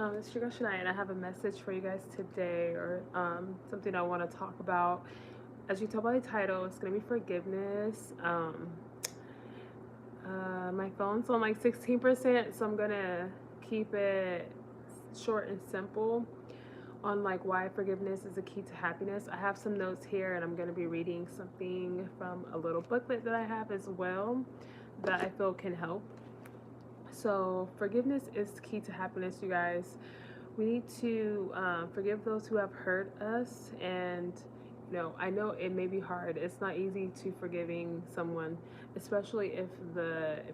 It's Sugar Shania, and I have a message for you guys today, or something I want to talk about. As you tell by the title, it's going to be forgiveness. My phone's on like 16%, so I'm going to keep it short and simple on like why forgiveness is a key to happiness. I have some notes here, and I'm going to be reading something from a little booklet that I have as well that I feel can help. So, forgiveness is key to happiness, you guys. We need to forgive those who have hurt us. And I know it may be hard. It's not easy to forgiving someone, especially if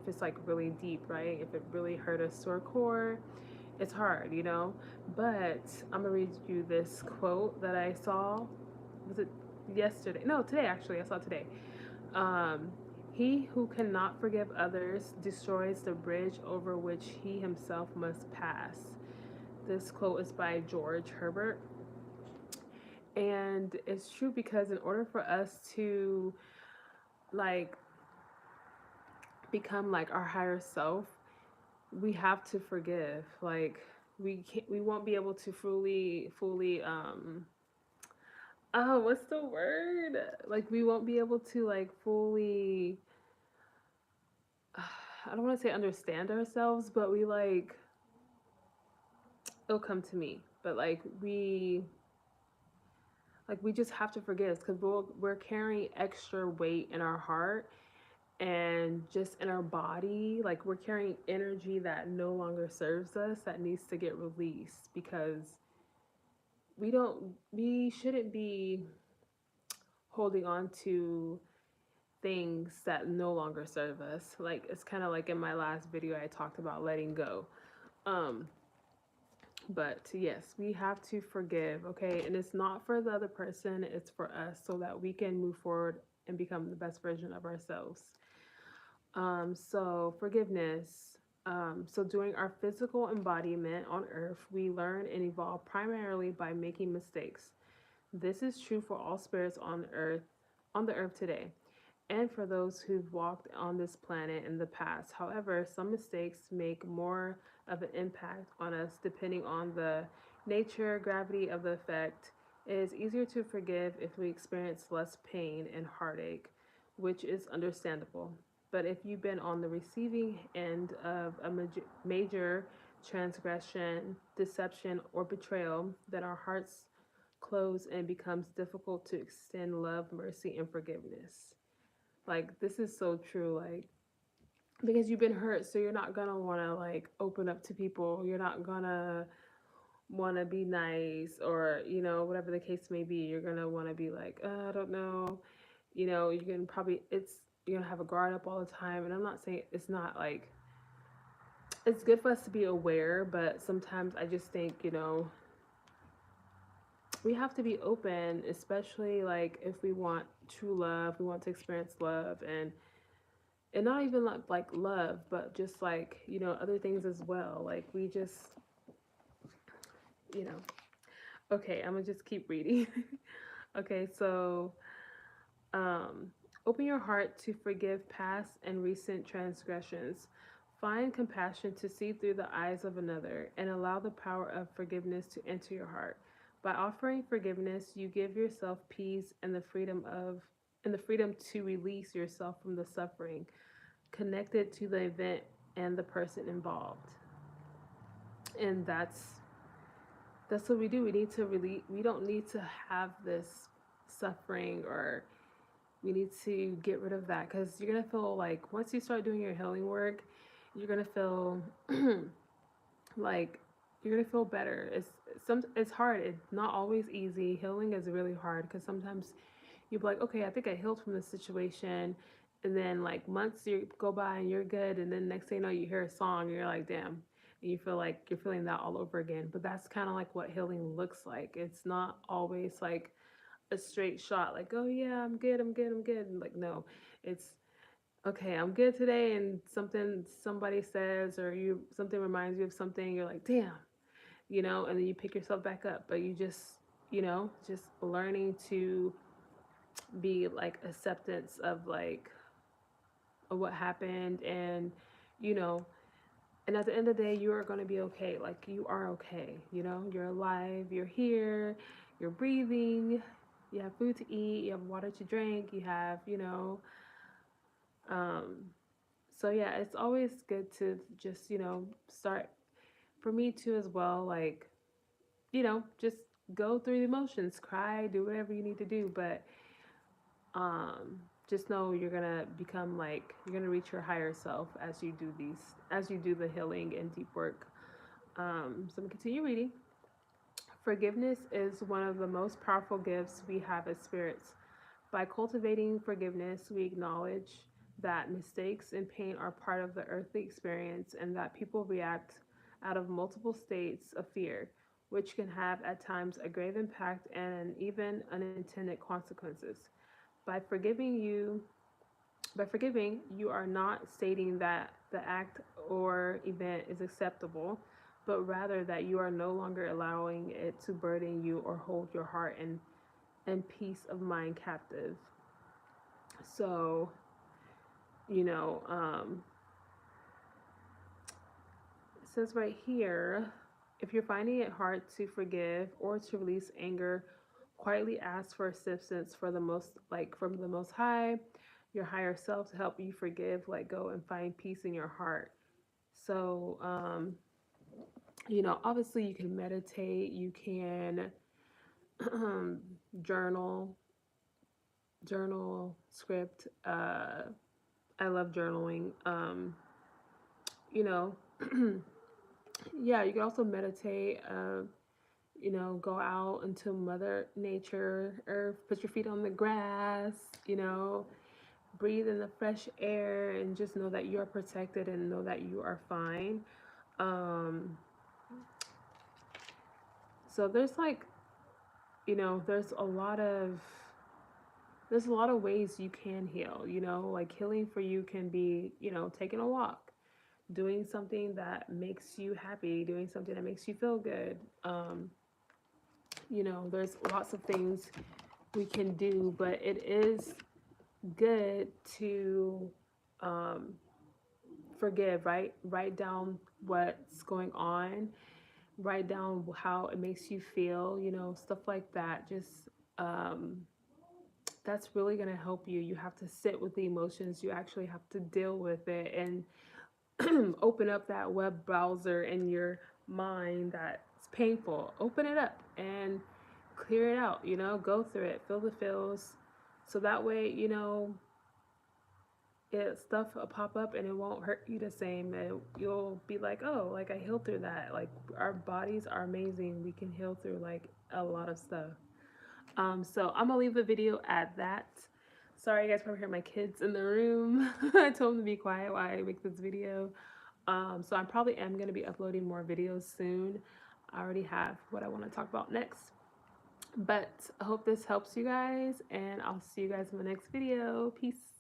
it's like really deep, right? If it really hurt us to our core, it's hard. But I'm gonna read you this quote that I saw. Was it yesterday? No, today actually. I saw it today. um, he who cannot forgive others destroys the bridge over which he himself must pass. This quote is by George Herbert. And it's true because in order for us to like become like our higher self, we have to forgive. Like we won't be able to fully oh, what's the word? Like we won't be able to like fully I don't want to say understand ourselves, but we like it'll come to me. But we just have to forgive because we're carrying extra weight in our heart and just in our body. Like we're carrying energy that no longer serves us, that needs to get released because we shouldn't be holding on to things that no longer serve us. Like it's kind of like in my last video I talked about letting go. um But yes, we have to forgive, okay? And it's not for the other person, it's for us so that we can move forward and become the best version of ourselves. So forgiveness. So during our physical embodiment on earth, we learn and evolve primarily by making mistakes. This is true for all spirits on the earth today, and for those who've walked on this planet in the past. However, some mistakes make more of an impact on us depending on the nature, gravity of the effect. It is easier to forgive if we experience less pain and heartache, which is understandable. But if you've been on the receiving end of a major transgression, deception, or betrayal, then our hearts close and it becomes difficult to extend love, mercy, and forgiveness. Like this is so true. Like because you've been hurt, so you're not gonna want to like open up to people. You're not gonna want to be nice, or whatever the case may be. You're gonna want to be like, I don't know. You can probably you're gonna have a guard up all the time. And I'm not saying it's not like it's good for us to be aware, but sometimes I just think we have to be open, especially like if we want true love, we want to experience love, and not even like love, but just like other things as well. Like we just you know okay, I'm gonna just keep reading. Okay, so um open your heart to forgive past and recent transgressions. Find compassion to see through the eyes of another and allow the power of forgiveness to enter your heart. By offering forgiveness, you give yourself peace and the freedom to release yourself from the suffering connected to the event and the person involved. And that's what we do. We don't need to have this suffering, or we need to get rid of that, because you're going to feel like once you start doing your healing work, you're going to feel like you're going to feel better. It's hard. It's not always easy. Healing is really hard because sometimes you'll be like, okay, I think I healed from this situation. And then like months go by and you're good. And then next thing you know, you hear a song and you're like, damn. And you feel like you're feeling that all over again. But that's kind of like what healing looks like. It's not always like a straight shot, like, oh yeah, I'm good, I'm good, I'm good. And like, no, it's okay, I'm good today. And somebody says, or something reminds you of something, you're like, damn, and then you pick yourself back up. But you just learning to be like acceptance of like of what happened, and you know And at the end of the day, you are going to be okay. Like, you are okay. You know, you're alive, you're here, you're breathing, you have food to eat, you have water to drink, you have, um, so yeah, it's always good to just, start for me too as well. Like, just go through the emotions, cry, do whatever you need to do. But um, just know you're gonna become like, you're gonna reach your higher self as you do as you do the healing and deep work. So I'm gonna continue reading. Forgiveness is one of the most powerful gifts we have as spirits. By cultivating forgiveness, we acknowledge that mistakes and pain are part of the earthly experience and that people react out of multiple states of fear, which can have at times a grave impact and even unintended consequences. By forgiving, you are not stating that the act or event is acceptable, but rather that you are no longer allowing it to burden you or hold your heart and peace of mind captive. So, you know, um, it says right here, if you're finding it hard to forgive or to release anger, quietly ask for assistance for the most, like from the Most High, your higher self, to help you forgive, let go, and find peace in your heart. So, obviously you can meditate, you can journal, script. I love journaling. You know, yeah, you can also meditate. Go out into Mother Nature, earth, put your feet on the grass, breathe in the fresh air, and just know that you are protected and know that you are fine. Um, so there's like, there's a lot of ways you can heal. Like healing for you can be, taking a walk, doing something that makes you happy, doing something that makes you feel good. There's lots of things we can do, but it is good to um, forgive, right? Write down what's going on, write down how it makes you feel, stuff like that. Just um, that's really going to help you. You have to sit with the emotions, you actually have to deal with it and open up that web browser in your mind that's painful. Open it up and clear it out, go through it, feel the feels. So that way, stuff will pop up and it won't hurt you the same. You'll be like, oh, like I healed through that. Like our bodies are amazing. We can heal through like a lot of stuff. So I'm gonna leave the video at that. Sorry, you guys probably hear my kids in the room. I told them to be quiet while I make this video. So I probably am gonna be uploading more videos soon. I already have what I want to talk about next. But I hope this helps you guys, and I'll see you guys in the next video. Peace.